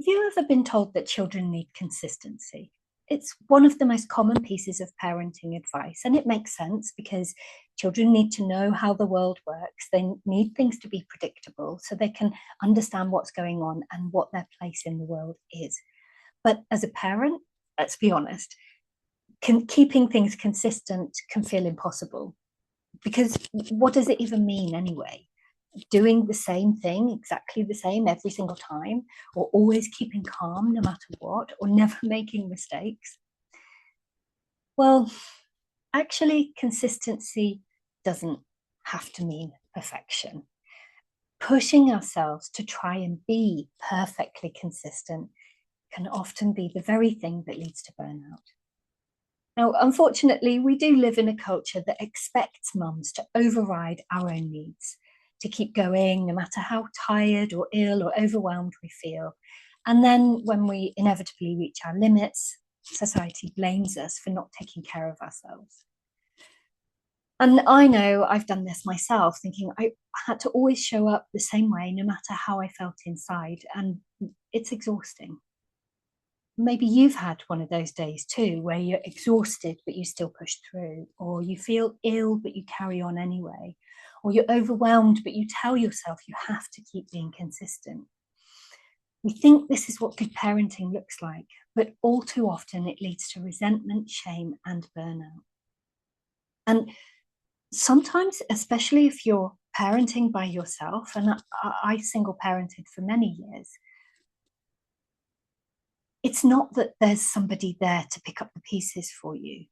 Have you ever been told that children need consistency? It's one of the most common pieces of parenting advice, and it makes sense because children need to know how the world works. They need things to be predictable so they can understand what's going on and what their place in the world is. But as a parent, let's be honest, keeping things consistent can feel impossible because what does it even mean anyway? Doing the same thing, exactly the same every single time, or always keeping calm no matter what, or never making mistakes? Well, actually, consistency doesn't have to mean perfection. Pushing ourselves to try and be perfectly consistent can often be the very thing that leads to burnout. Now, unfortunately, we do live in a culture that expects mums to override our own needs, to keep going no matter how tired or ill or overwhelmed we feel. And then when we inevitably reach our limits, society blames us for not taking care of ourselves. And I know I've done this myself, thinking I had to always show up the same way no matter how I felt inside. And it's exhausting. Maybe you've had one of those days too, where you're exhausted, but you still push through, or you feel ill, but you carry on anyway, or you're overwhelmed, but you tell yourself you have to keep being consistent. We think this is what good parenting looks like, but all too often it leads to resentment, shame, and burnout. And sometimes, especially if you're parenting by yourself, and I single parented for many years, it's not that there's somebody there to pick up the pieces for you,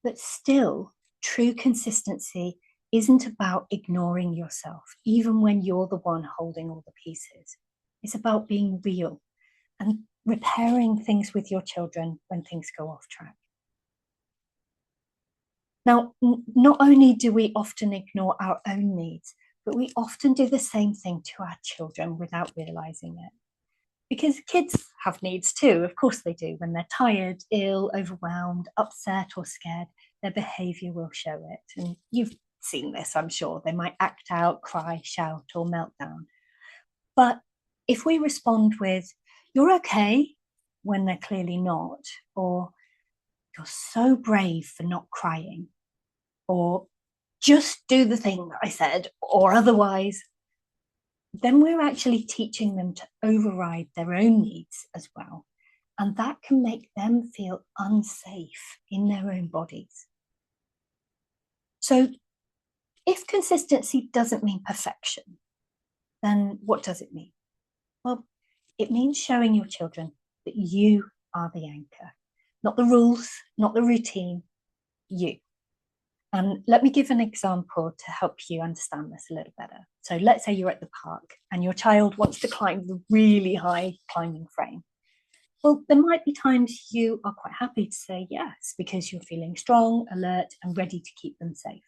but still, true consistency isn't about ignoring yourself, even when you're the one holding all the pieces. It's about being real and repairing things with your children when things go off track. Now, not only do we often ignore our own needs, but we often do the same thing to our children without realizing it. Because kids have needs too, of course they do. When they're tired, ill, overwhelmed, upset, or scared, their behavior will show it. And you've seen this, I'm sure. They might act out, cry, shout, or melt down. But if we respond with, "You're okay," when they're clearly not, or "You're so brave for not crying," or "Just do the thing that I said," or otherwise, then we're actually teaching them to override their own needs as well. And that can make them feel unsafe in their own bodies. So, if consistency doesn't mean perfection, then what does it mean? Well, it means showing your children that you are the anchor, not the rules, not the routine, you. And let me give an example to help you understand this a little better. So let's say you're at the park and your child wants to climb the really high climbing frame. Well, there might be times you are quite happy to say yes because you're feeling strong, alert, and ready to keep them safe.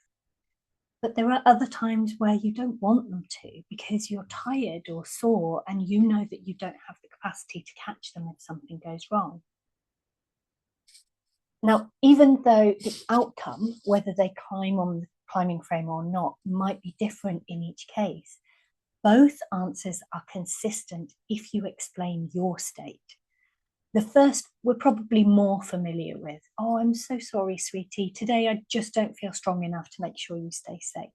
But there are other times where you don't want them to because you're tired or sore and you know that you don't have the capacity to catch them if something goes wrong. Now, even though the outcome, whether they climb on the climbing frame or not, might be different in each case, both answers are consistent if you explain your state. The first we're probably more familiar with. "Oh, I'm so sorry, sweetie. Today I just don't feel strong enough to make sure you stay safe."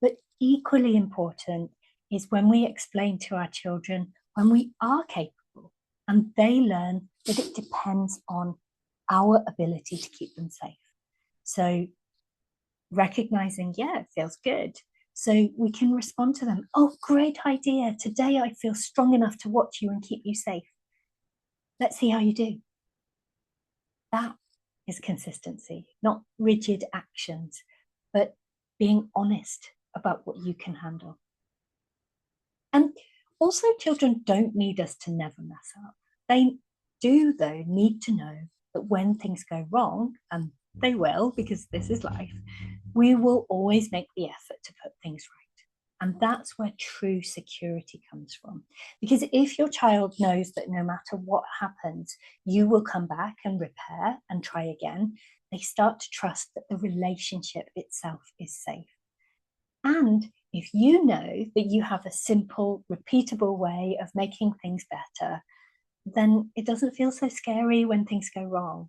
But equally important is when we explain to our children when we are capable and they learn that it depends on our ability to keep them safe. So recognizing, yeah, it feels good. So we can respond to them, "Oh, great idea. Today I feel strong enough to watch you and keep you safe. Let's see how you do." That is consistency, not rigid actions, but being honest about what you can handle. And also, children don't need us to never mess up. They do, though, need to know that when things go wrong, and they will because this is life, we will always make the effort to put things right. And that's where true security comes from. Because if your child knows that no matter what happens, you will come back and repair and try again, they start to trust that the relationship itself is safe. And if you know that you have a simple, repeatable way of making things better, then it doesn't feel so scary when things go wrong.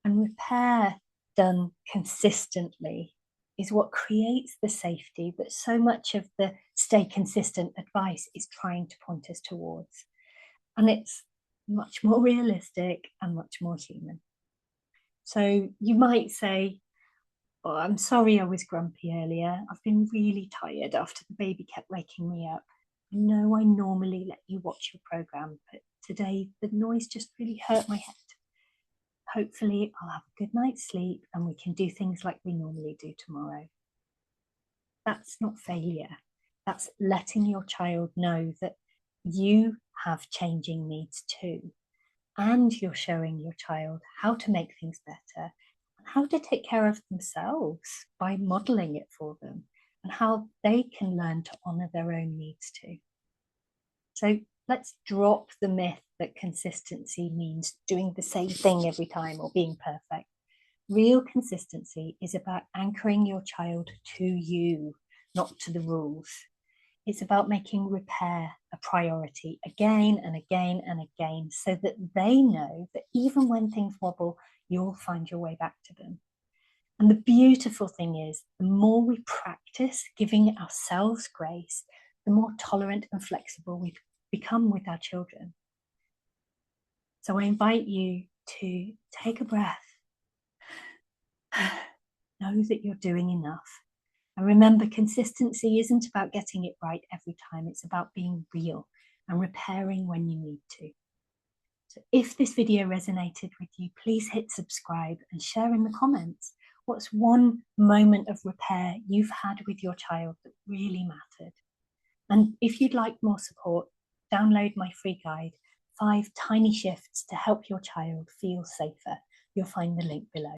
And repair done consistently is what creates the safety that so much of the stay consistent advice is trying to point us towards. And it's much more realistic and much more human. So you might say, oh, I'm sorry I was grumpy earlier. I've been really tired after the baby kept waking me up. I know I normally let you watch your program, but today the noise just really hurt my head. Hopefully I'll have a good night's sleep and we can do things like we normally do tomorrow. That's not failure. That's letting your child know that you have changing needs too. And you're showing your child how to make things better and how to take care of themselves by modeling it for them and how they can learn to honor their own needs too. So let's drop the myth that consistency means doing the same thing every time or being perfect. Real consistency is about anchoring your child to you, not to the rules. It's about making repair a priority again and again and again so that they know that even when things wobble, you'll find your way back to them. And the beautiful thing is, the more we practice giving ourselves grace, the more tolerant and flexible we become with our children. So I invite you to take a breath, know that you're doing enough. And remember, consistency isn't about getting it right every time. It's about being real and repairing when you need to. So if this video resonated with you, please hit subscribe and share in the comments. What's one moment of repair you've had with your child that really mattered? And if you'd like more support, download my free guide, 5 Tiny Shifts to Help Your Child Feel Safer. You'll find the link below.